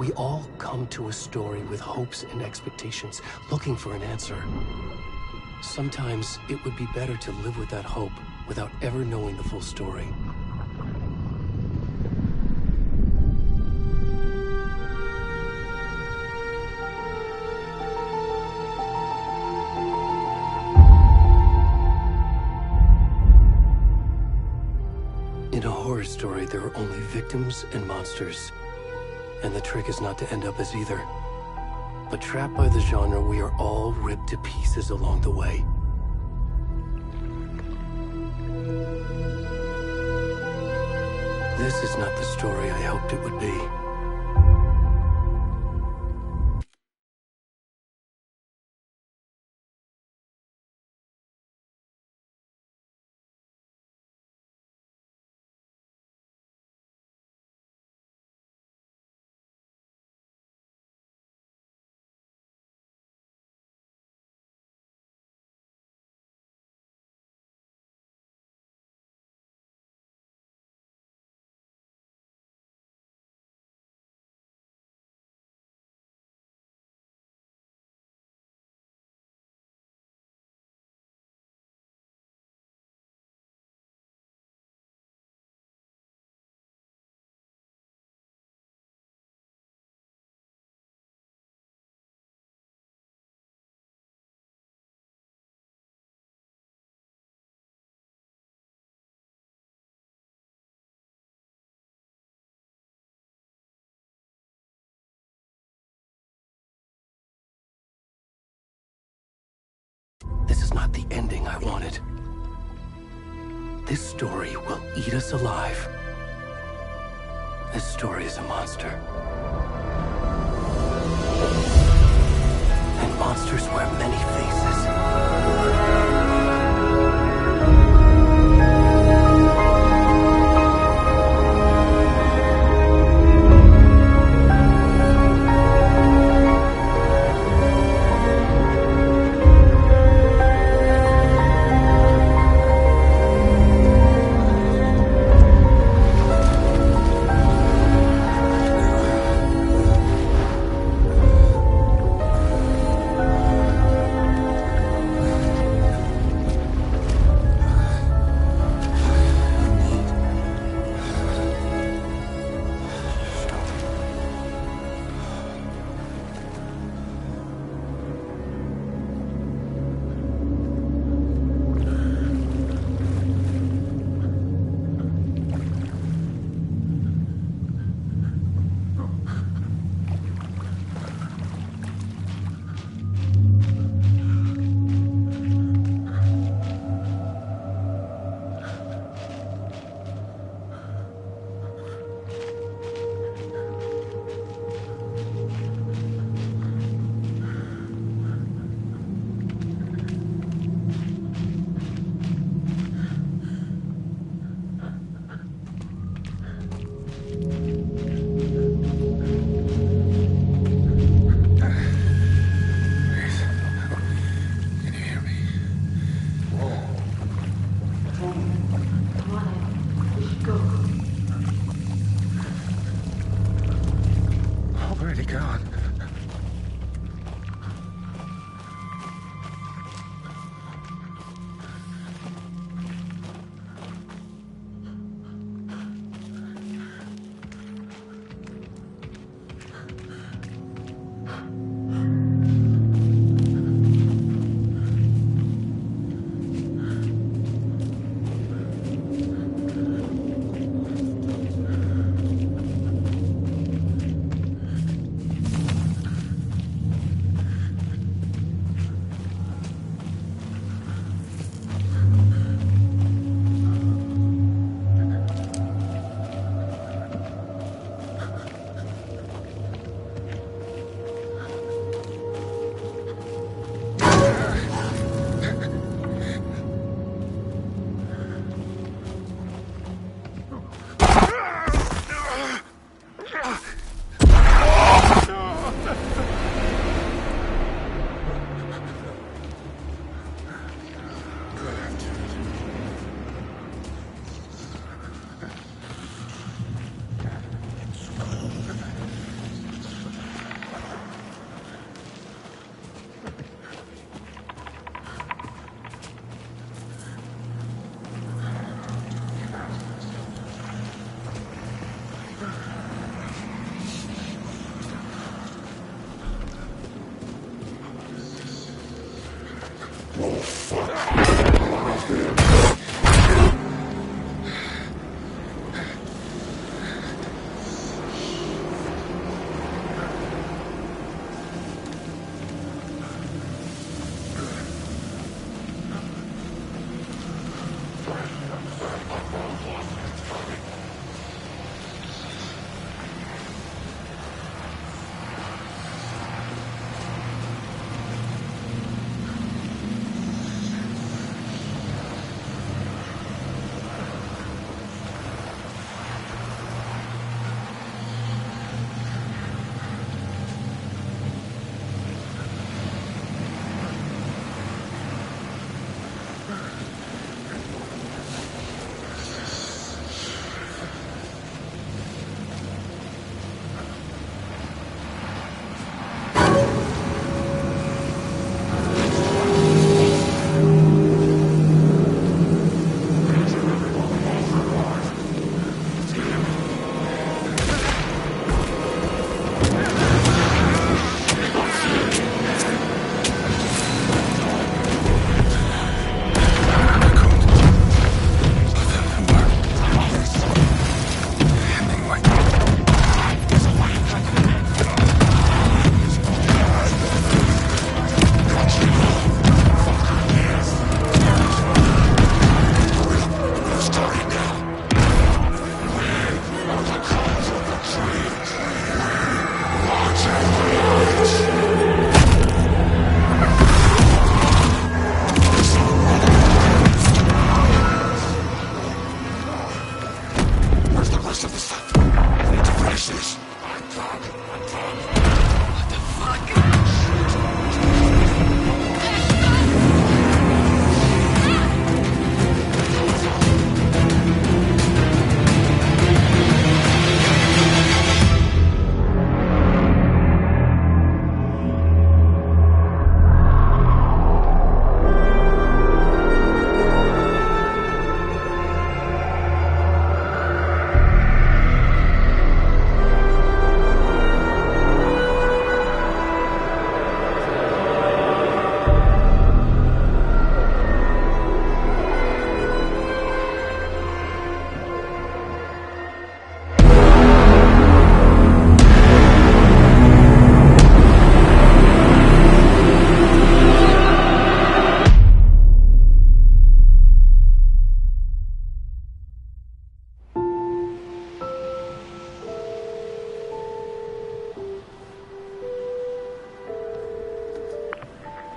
We all come to a story with hopes and expectations, looking for an answer. Sometimes it would be better to live with that hope without ever knowing the full story. In a horror story, there are only victims and monsters. And the trick is not to end up as either. But trapped by the genre, we are all ripped to pieces along the way. This is not the story I hoped it would be. This is not the ending I wanted. This story will eat us alive. This story is a monster. And monsters wear many faces.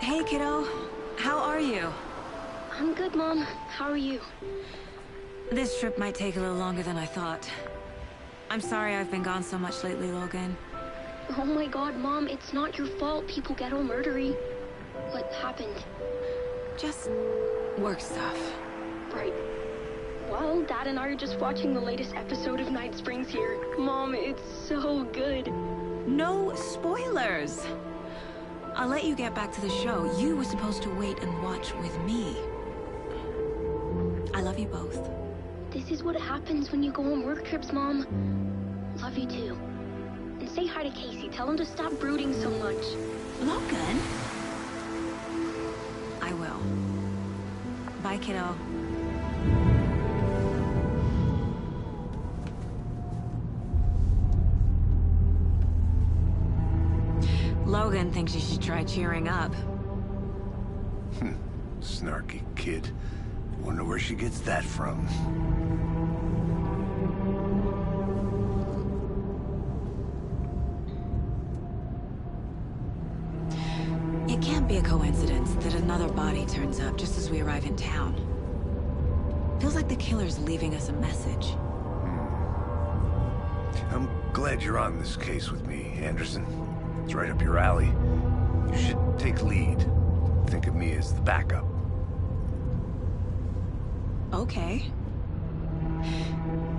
Hey, kiddo. How are you? I'm good, Mom. How are you? This trip might take a little longer than I thought. I'm sorry I've been gone so much lately, Logan. Oh my god, Mom, it's not your fault people get all murdery. What happened? Just work stuff. Right. Well, Dad and I are just watching the latest episode of Night Springs here. Mom, it's so good. No spoilers! I'll let you get back to the show. You were supposed to wait and watch with me. I love you both. This is what happens when you go on work trips, Mom. Love you too. And say hi to Casey. Tell him to stop brooding so much. Logan? I will. Bye, kiddo. Logan thinks you should try cheering up. Snarky kid. Wonder where she gets that from. It can't be a coincidence that another body turns up just as we arrive in town. Feels like the killer's leaving us a message. I'm glad you're on this case with me, Anderson. It's right up your alley. You should take lead. Think of me as the backup. Okay.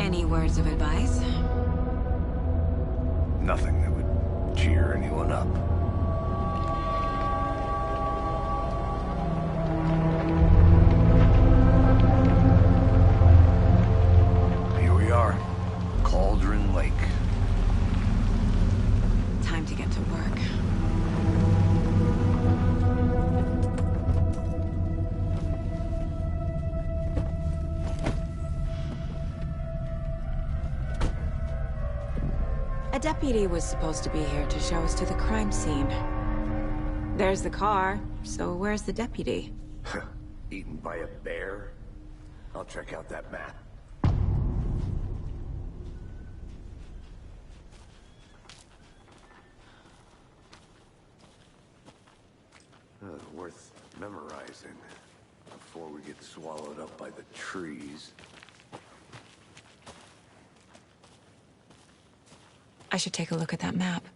Any words of advice? Nothing that would cheer anyone up. Here we are. Cauldron Lake. Time to get to work. A deputy was supposed to be here to show us to the crime scene. There's the car, so where's the deputy? Eaten by a bear? I'll check out that map. Worth memorizing before we get swallowed up by the trees. I should take a look at that map.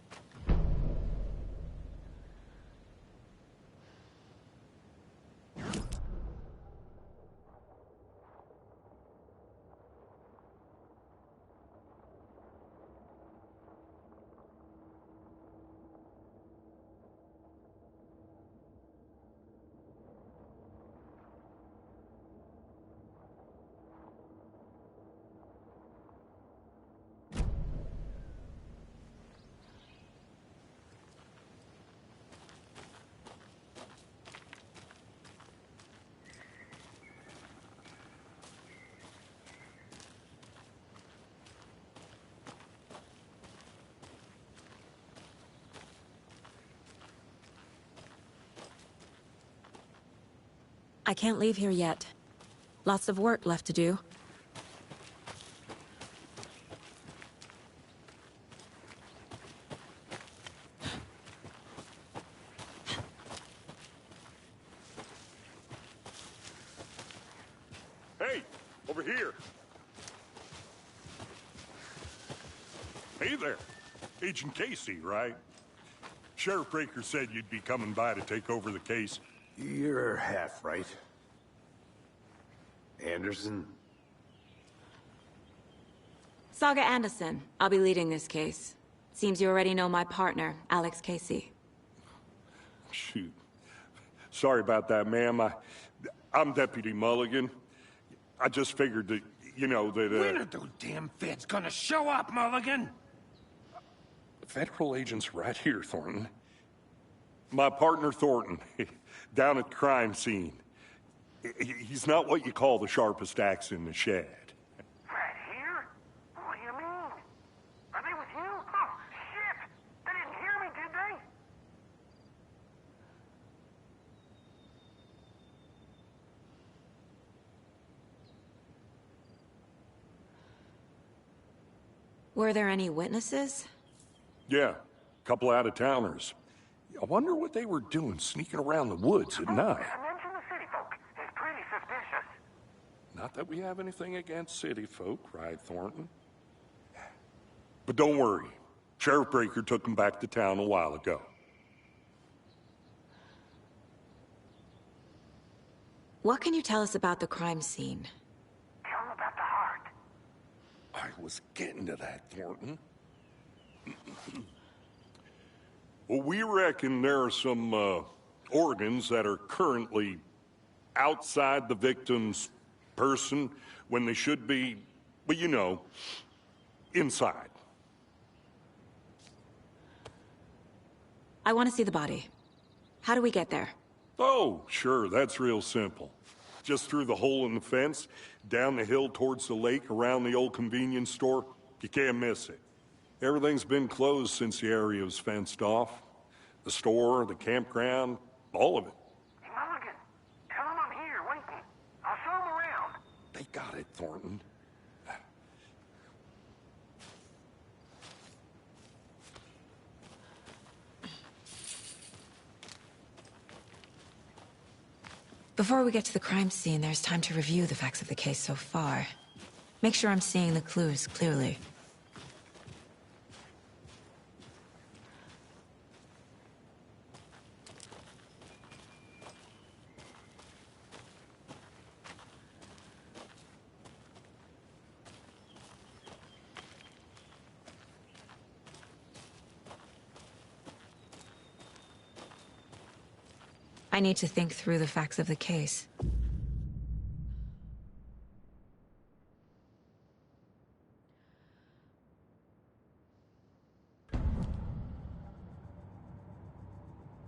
I can't leave here yet. Lots of work left to do. Hey, over here. Hey there. Agent Casey, right? Sheriff Breaker said you'd be coming by to take over the case. You're half right. Anderson? Saga Anderson. I'll be leading this case. Seems you already know my partner, Alex Casey. Shoot. Sorry about that, ma'am. I'm Deputy Mulligan. I just figured that, you know, that, When are those damn feds gonna show up, Mulligan? Federal agent's right here, Thornton. My partner, Thornton, down at the crime scene. He's not what you call the sharpest axe in the shed. Right here? What do you mean? Are they with you? Oh, shit! They didn't hear me, did they? Were there any witnesses? Yeah, a couple out-of-towners. I wonder what they were doing sneaking around the woods at night. Mention the city folk. It's pretty suspicious. Not that we have anything against city folk, right, Thornton? But don't worry. Sheriff Breaker took them back to town a while ago. What can you tell us about the crime scene? Tell them about the heart. I was getting to that, Thornton. Well, we reckon there are some organs that are currently outside the victim's person when they should be, well, you know, inside. I want to see the body. How do we get there? Oh, sure, that's real simple. Just through the hole in the fence, down the hill towards the lake, around the old convenience store. You can't miss it. Everything's been closed since the area was fenced off. The store, the campground, all of it. Hey, Mulligan, tell them I'm here, waiting. I'll show them around. They got it, Thornton. Before we get to the crime scene, there's time to review the facts of the case so far. Make sure I'm seeing the clues clearly. I need to think through the facts of the case.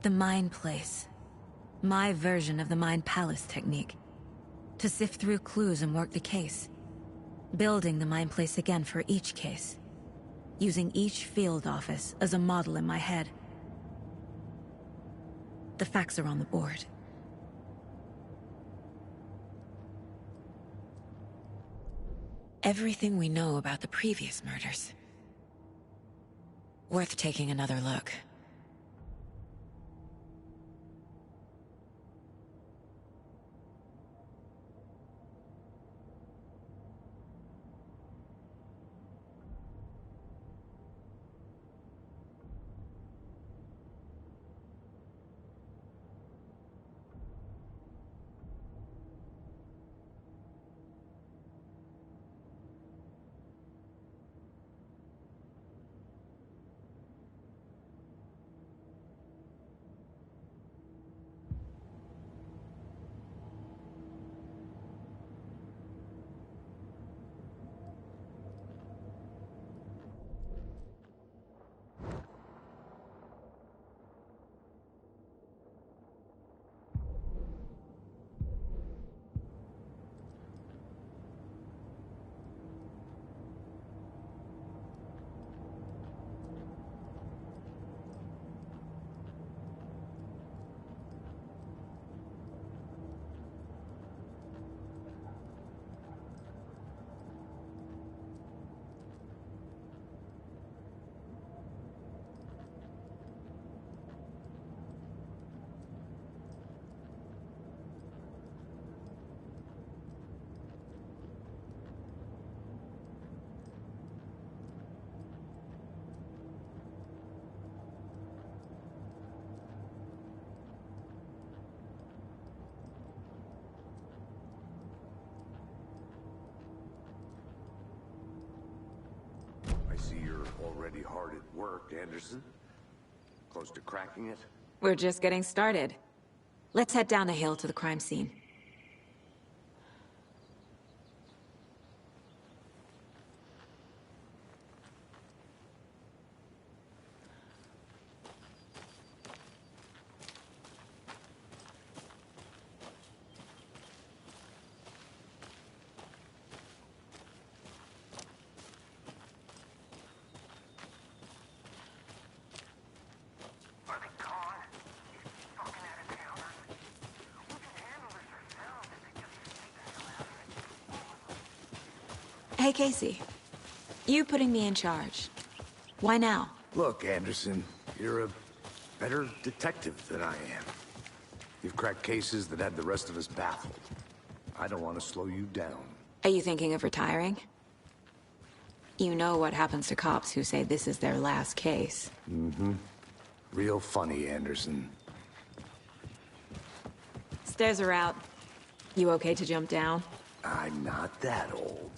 The Mind Place. My version of the Mind Palace technique. To sift through clues and work the case. Building the Mind Place again for each case. using each field office as a model in my head. The facts are on the board. Everything we know about the previous murders. Worth taking another look. I see you're already hard at work, Anderson. Close to cracking it? We're just getting started. Let's head down the hill to the crime scene. Are they gone? These fucking out-of-towners. We can handle this ourselves if they just stay the hell out of it. Hey, Casey. You putting me in charge. Why now? Look, Anderson, you're a better detective than I am. You've cracked cases that had the rest of us baffled. I don't want to slow you down. Are you thinking of retiring? You know what happens to cops who say this is their last case. Real funny, Anderson. Stairs are out. You okay to jump down? I'm not that old.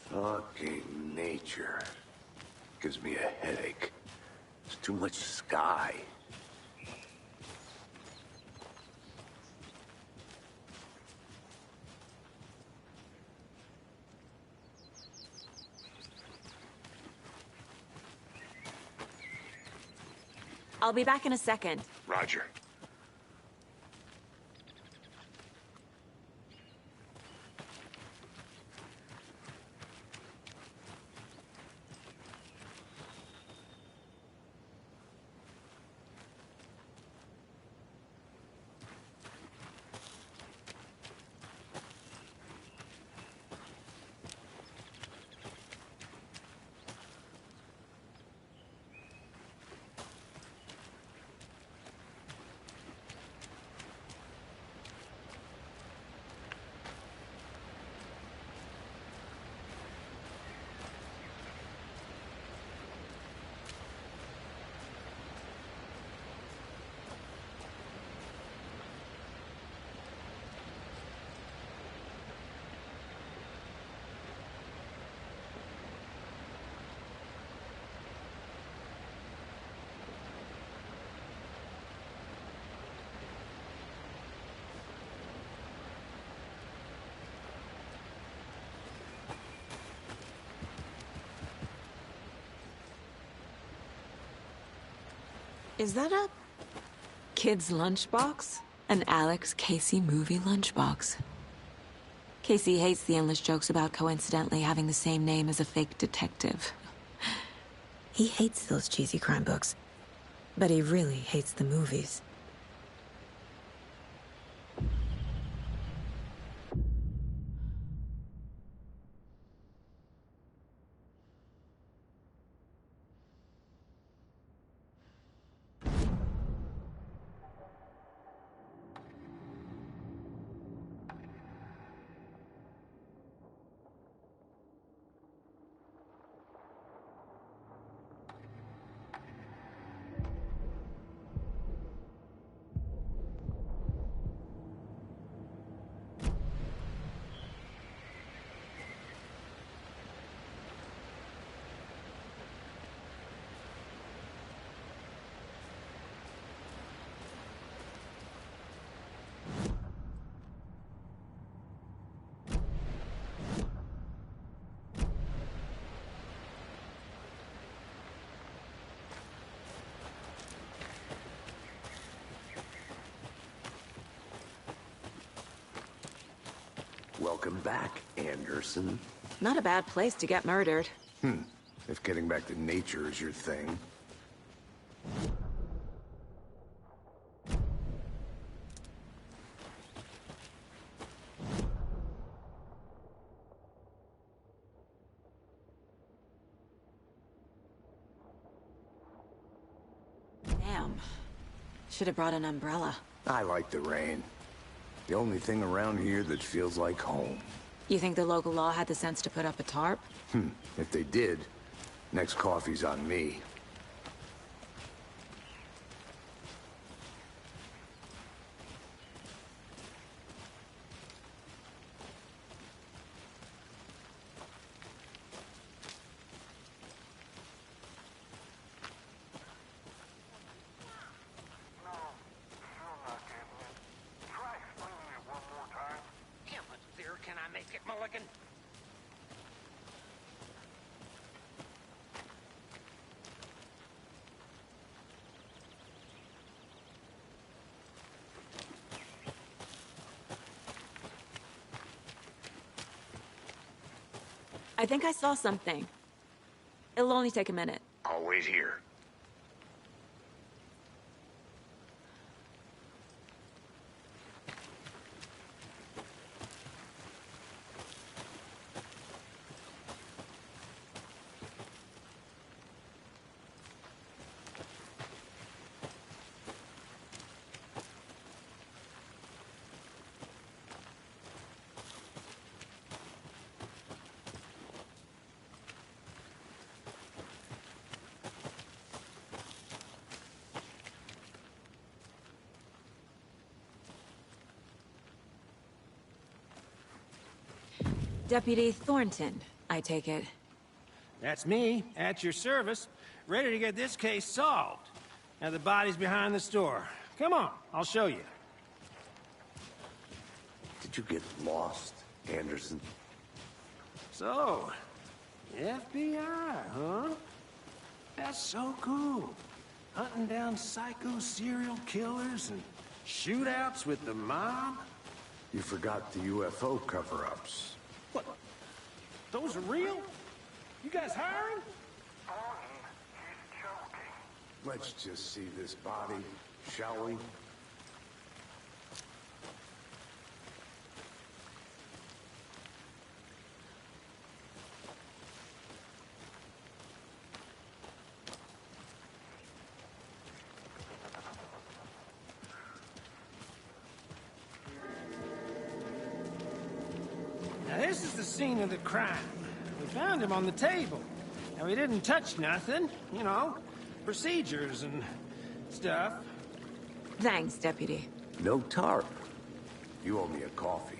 Fucking nature. Gives me a headache. There's too much sky. I'll be back in a second. Roger. Is that a kid's lunchbox? An Alex Casey movie lunchbox. Casey hates the endless jokes about coincidentally having the same name as a fake detective. He hates those cheesy crime books, but he really hates the movies. Welcome back, Anderson. Not a bad place to get murdered. If getting back to nature is your thing. Damn. Should have brought an umbrella. I like the rain. The only thing around here that feels like home. You think the local law had the sense to put up a tarp? If they did, next coffee's on me. No, still not getting it. Try explaining it one more time. How much clearer can I make it, Mulligan? I think I saw something. It'll only take a minute. I'll wait here. Deputy Thornton, I take it. That's me, at your service, ready to get this case solved. Now the body's behind the store. Come on, I'll show you. Did you get lost, Anderson? So, FBI, huh? That's so cool. Hunting down psycho serial killers and shootouts with the mob. You forgot the UFO cover-ups. What? Those are real? You guys hiring? Barney, he's joking. Let's just see this body, shall we? Now this is the scene of the crime. We found him on the table. Now he didn't touch nothing, you know, procedures and stuff. Thanks, Deputy. No tarp. You owe me a coffee.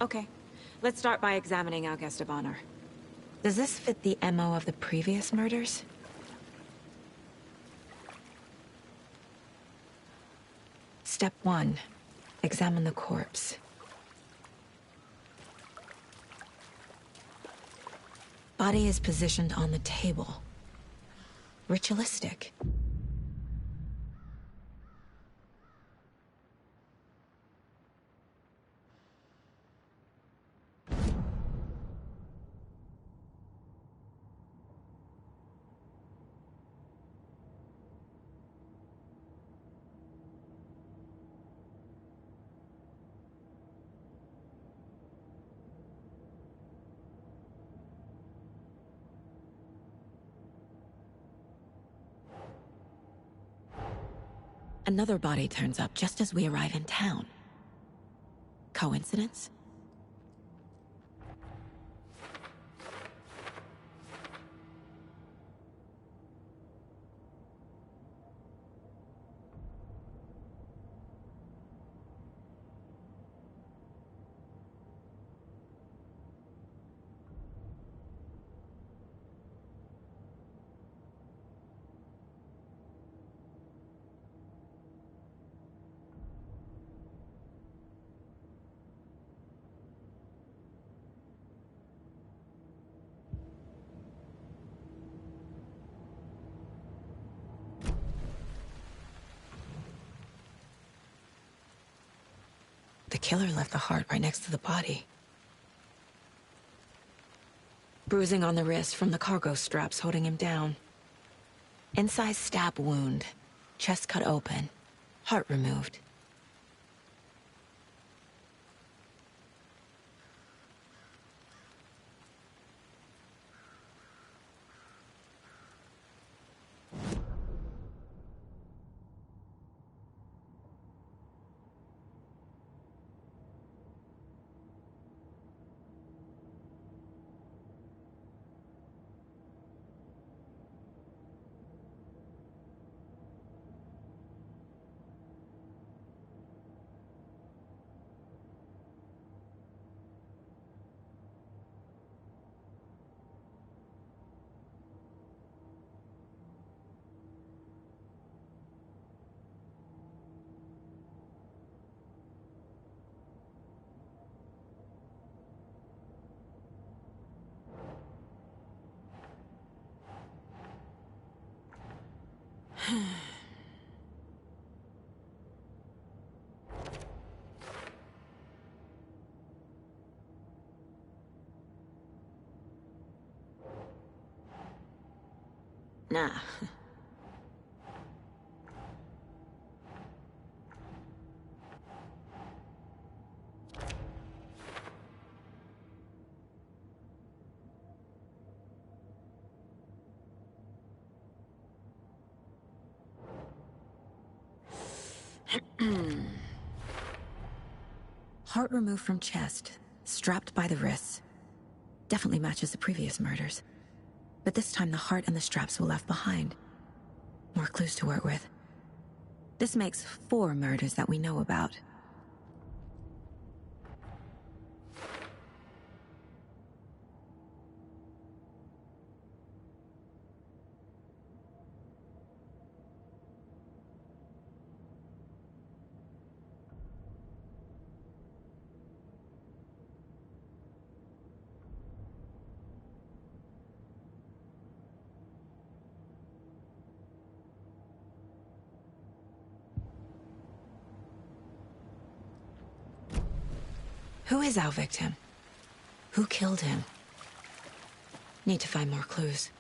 Okay. Let's start by examining our guest of honor. Does this fit the MO of the previous murders? Step 1. Examine the corpse. Body is positioned on the table. Ritualistic. Another body turns up just as we arrive in town. Coincidence? The killer left the heart right next to the body. Bruising on the wrist from the cargo straps holding him down. Incised stab wound. Chest cut open. Heart removed. Nah. Heart removed from chest, strapped by the wrists. Definitely matches the previous murders. But this time the heart and the straps were left behind. More clues to work with. This makes 4 murders that we know about. Who is our victim? Who killed him? Need to find more clues.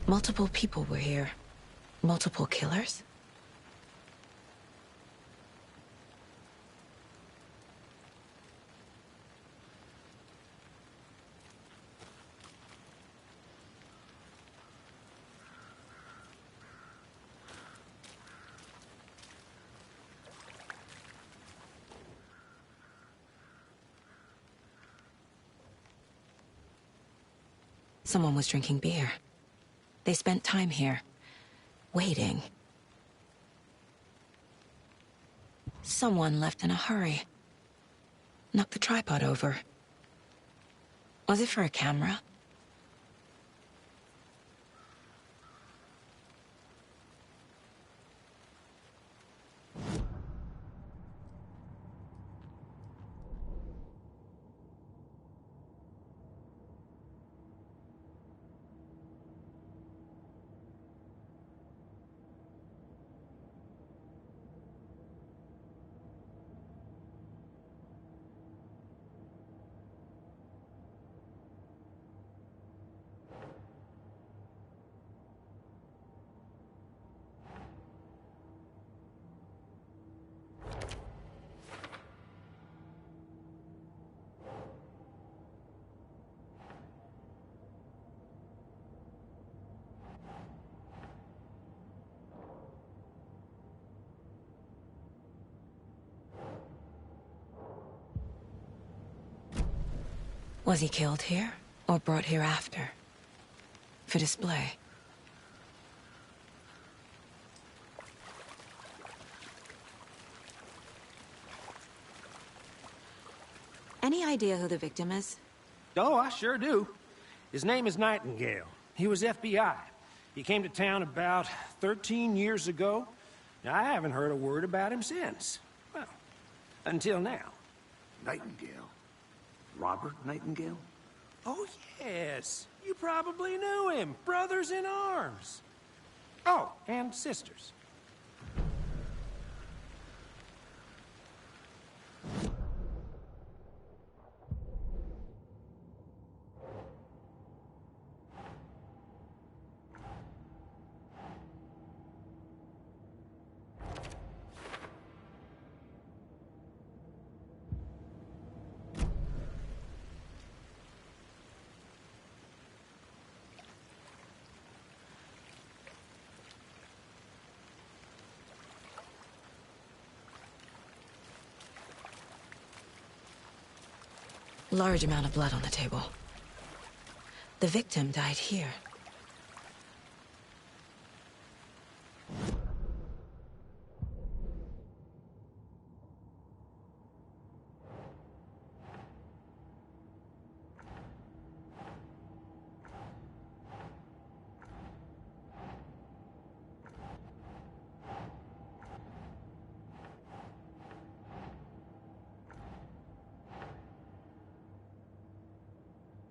Multiple people were here. Multiple killers? Someone was drinking beer. They spent time here, waiting. Someone left in a hurry. Knocked the tripod over. Was it for a camera? Was he killed here, or brought here after? For display? Any idea who the victim is? Oh, I sure do. His name is Nightingale. He was FBI. He came to town about 13 years ago. I haven't heard a word about him since. Well, until now. Nightingale? Robert Nightingale? Oh, yes. You probably knew him. Brothers in arms. Oh, and sisters. Large amount of blood on the table. The victim died here.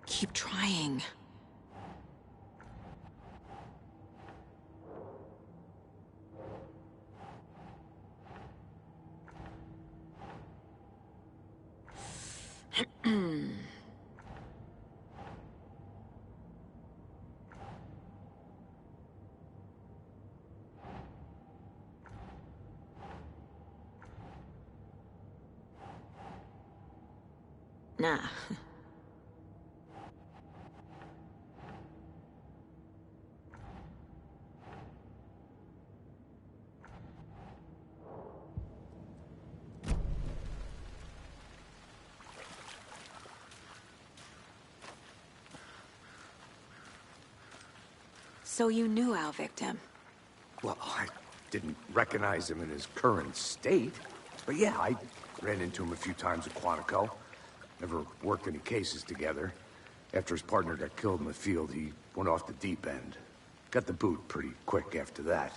Keep trying. Nah. So you knew our victim? Well, I didn't recognize him in his current state. But yeah, I ran into him a few times at Quantico. Never worked any cases together. After his partner got killed in the field, he went off the deep end. Got the boot pretty quick after that.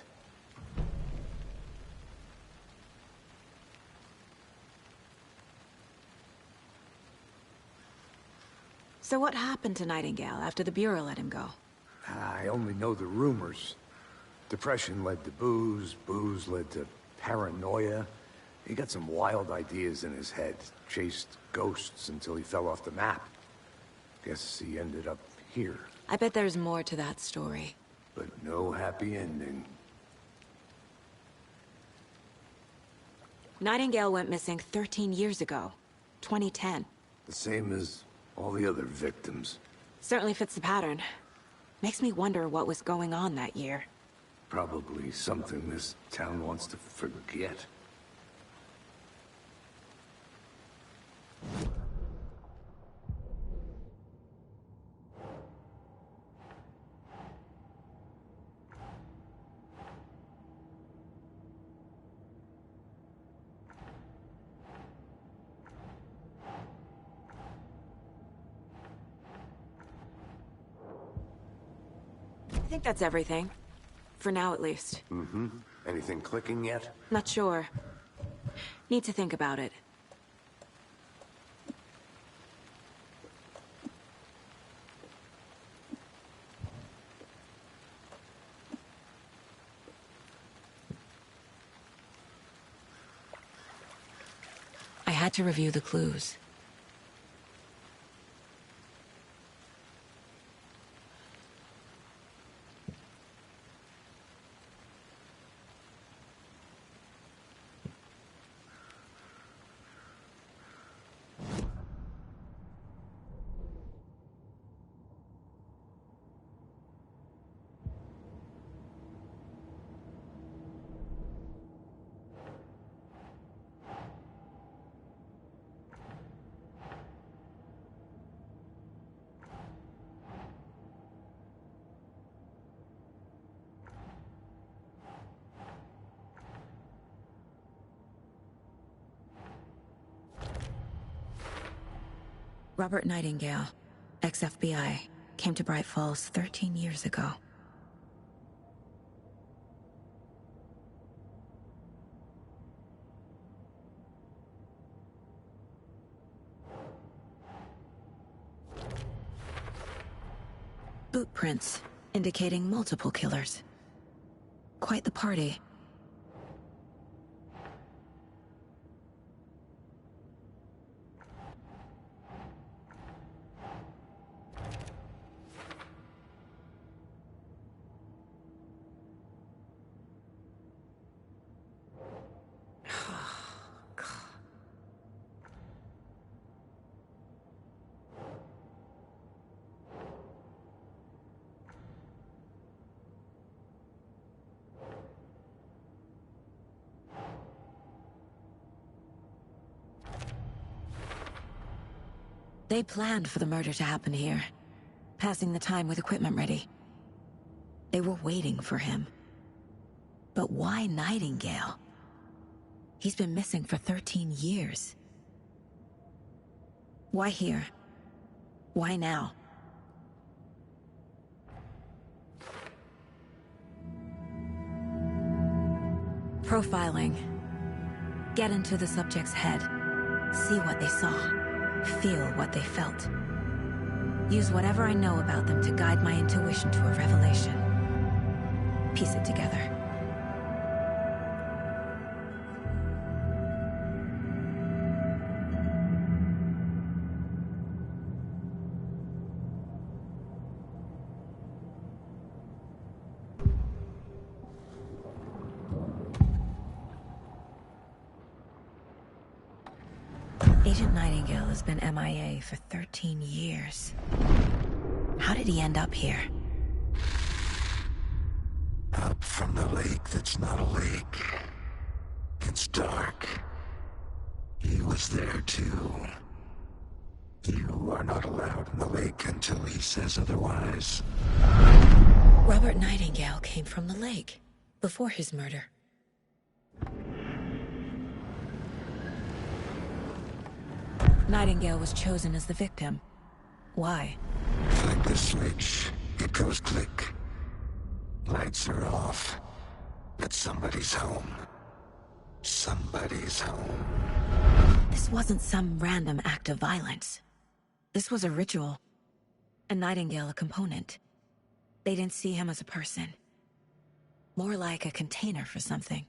So what happened to Nightingale after the Bureau let him go? I only know the rumors. Depression led to booze, booze led to paranoia. He got some wild ideas in his head, chased ghosts until he fell off the map. Guess he ended up here. I bet there's more to that story. But no happy ending. Nightingale went missing 13 years ago. 2010. The same as all the other victims. Certainly fits the pattern. Makes me wonder what was going on that year. Probably something this town wants to forget. I think that's everything. For now, at least. Mm-hmm. Anything clicking yet? Not sure. Need to think about it. I had to review the clues. Robert Nightingale, ex-FBI, came to Bright Falls 13 years ago. Boot prints, indicating multiple killers. Quite the party. They planned for the murder to happen here, passing the time with equipment ready. They were waiting for him. But why Nightingale? He's been missing for 13 years. Why here? Why now? Profiling. Get into the subject's head. See what they saw. Feel what they felt. Use whatever I know about them to guide my intuition to a revelation. Piece it together. Agent Nightingale has been MIA for 13 years. How did he end up here? Up from the lake that's not a lake. It's dark. He was there too. You are not allowed in the lake until he says otherwise. Robert Nightingale came from the lake, before his murder. Nightingale was chosen as the victim. Why? Flick the switch. It goes click. Lights are off. But somebody's home. Somebody's home. This wasn't some random act of violence. This was a ritual. And Nightingale a component. They didn't see him as a person. More like a container for something.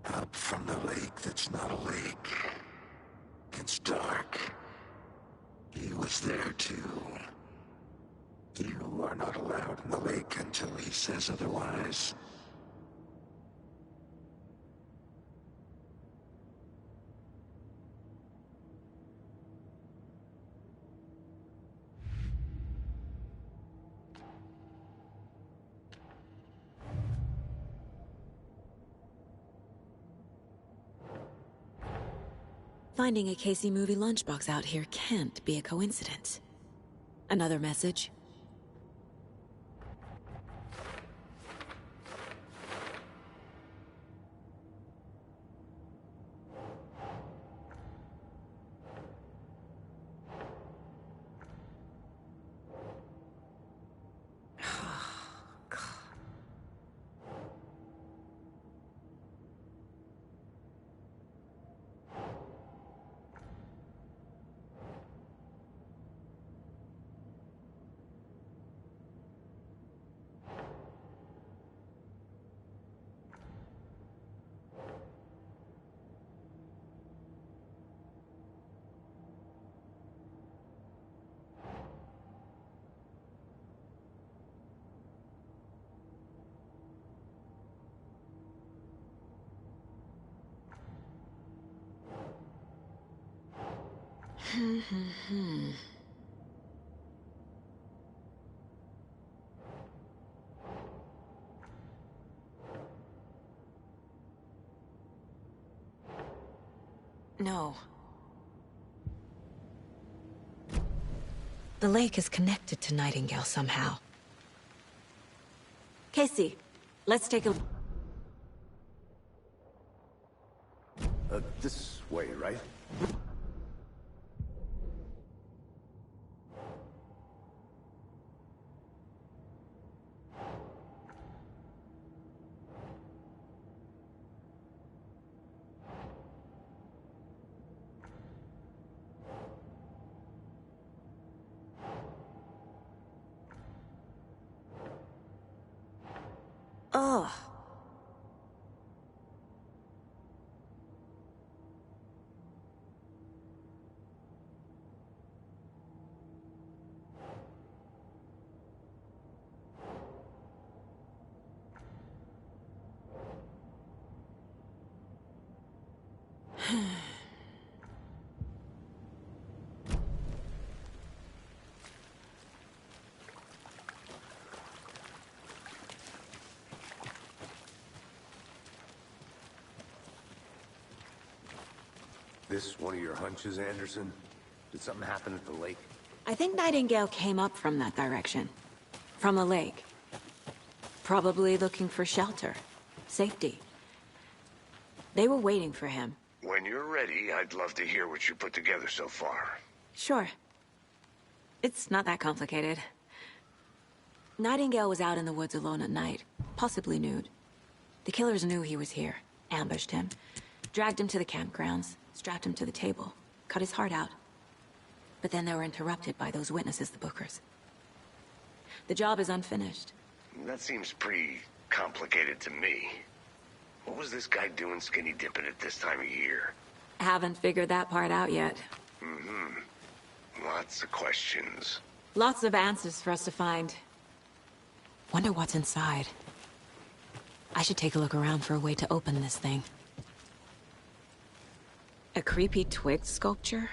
Up from the lake that's not a lake. It's dark. He was there too. You are not allowed in the lake until he says otherwise. Finding a Casey movie lunchbox out here can't be a coincidence. Another message? No. The lake is connected to Nightingale somehow. Casey, let's take a... This way, right? Ugh. This one of your hunches, Anderson? Did something happen at the lake? I think Nightingale came up from that direction. From the lake. Probably looking for shelter. Safety. They were waiting for him. When you're ready, I'd love to hear what you put together so far. Sure. It's not that complicated. Nightingale was out in the woods alone at night, possibly nude. The killers knew he was here, ambushed him, dragged him to the campgrounds, strapped him to the table, cut his heart out. But then they were interrupted by those witnesses, the Bookers. The job is unfinished. That seems pretty complicated to me. What was this guy doing skinny dipping at this time of year? Haven't figured that part out yet. Lots of questions. Lots of answers for us to find. Wonder what's inside. I should take a look around for a way to open this thing. A creepy twig sculpture?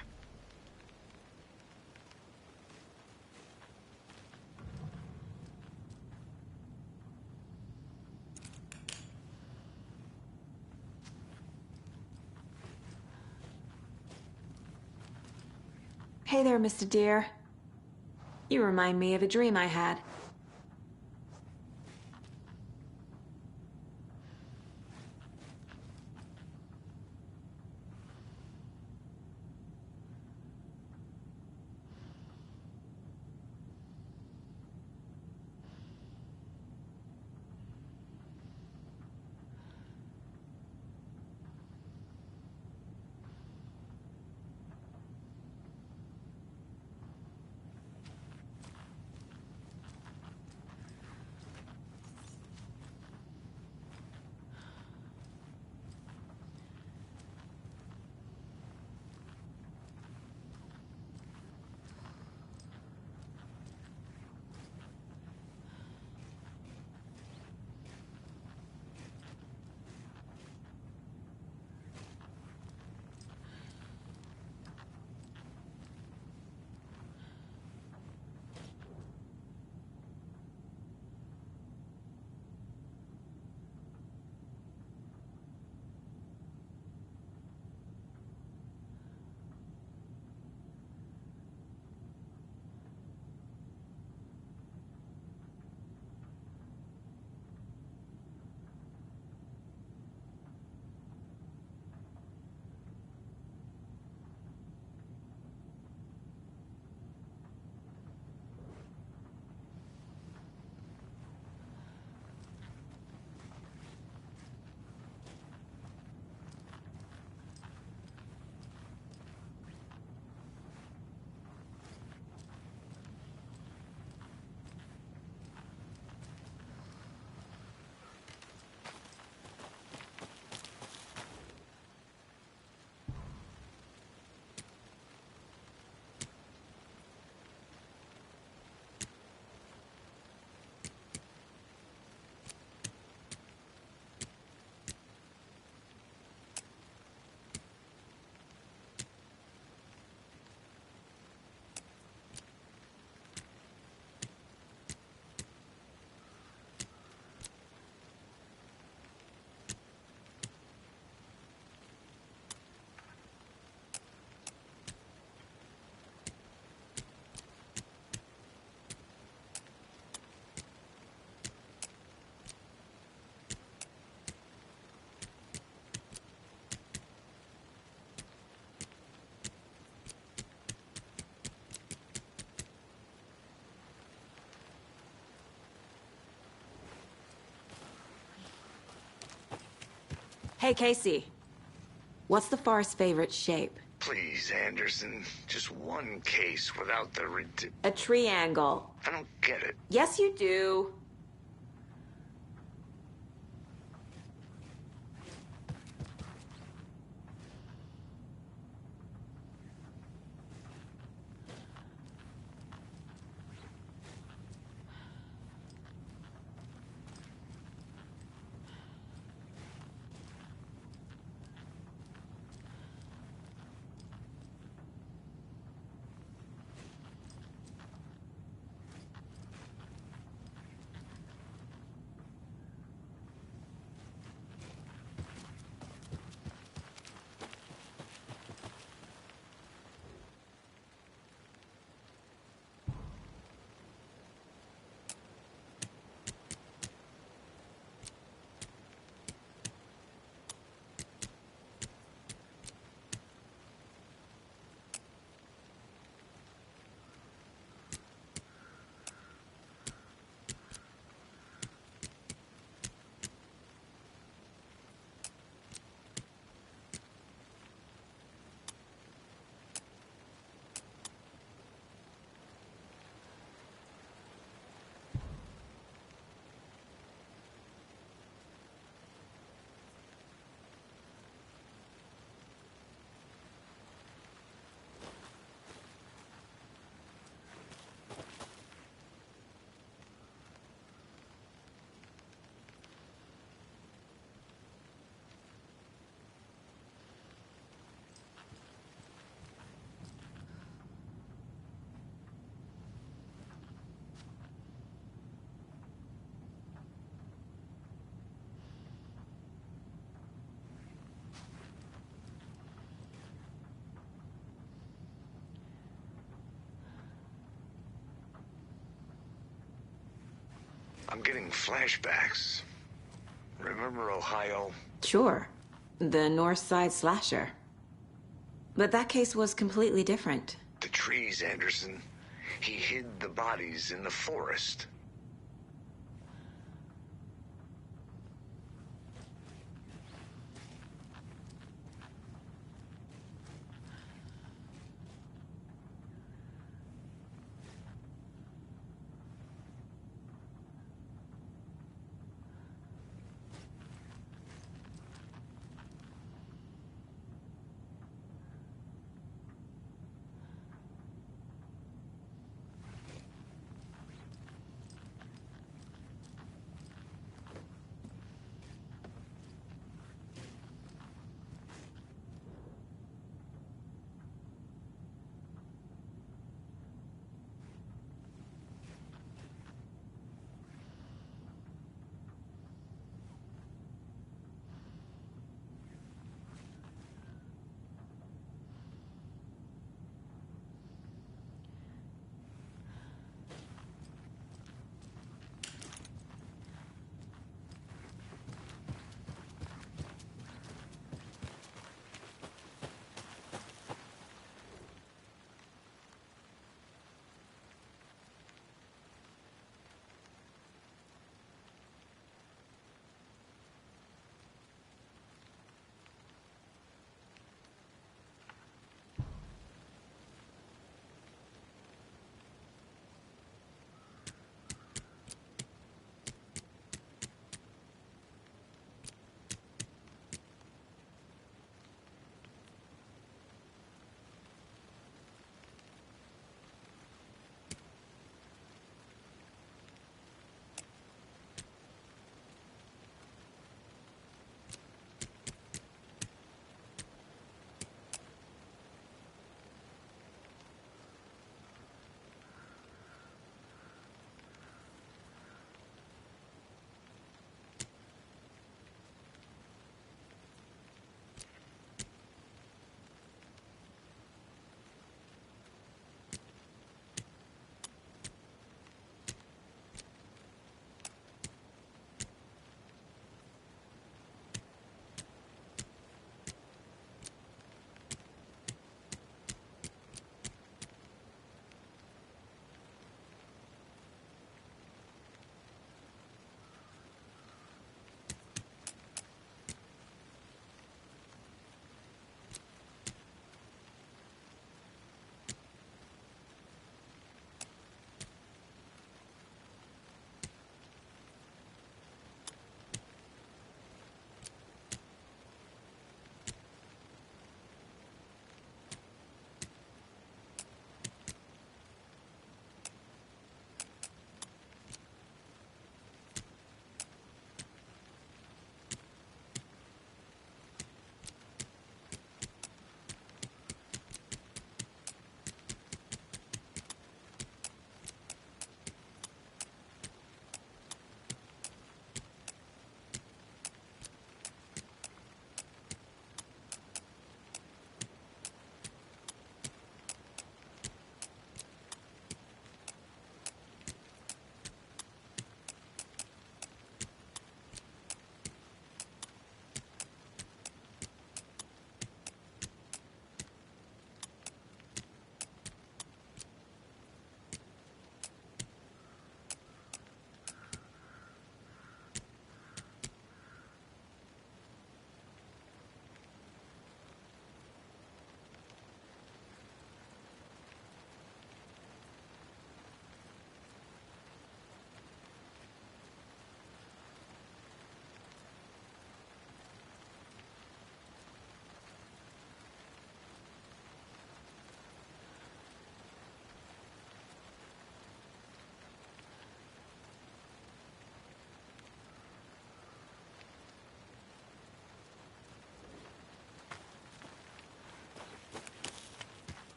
Hey there, Mr. Deer. You remind me of a dream I had. Hey, Casey. What's the far's favorite shape? Please, Anderson. Just one case without the A triangle. I don't get it. Yes, you do. I'm getting flashbacks. Remember Ohio? Sure. The North Side slasher. But that case was completely different. The trees, Anderson. He hid the bodies in the forest.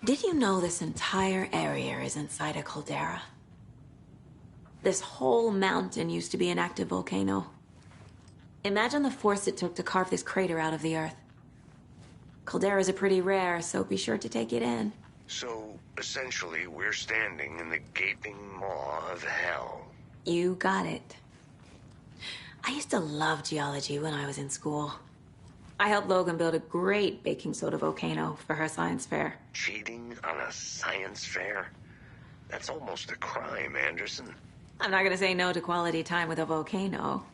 Did you know this entire area is inside a caldera? This whole mountain used to be an active volcano. Imagine the force it took to carve this crater out of the earth. Calderas are pretty rare, so be sure to take it in. So, essentially, we're standing in the gaping maw of hell. You got it. I used to love geology when I was in school. I helped Logan build a great baking soda volcano for her science fair. Cheating on a science fair? That's almost a crime, Anderson. I'm not gonna say no to quality time with a volcano.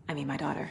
I mean, my daughter.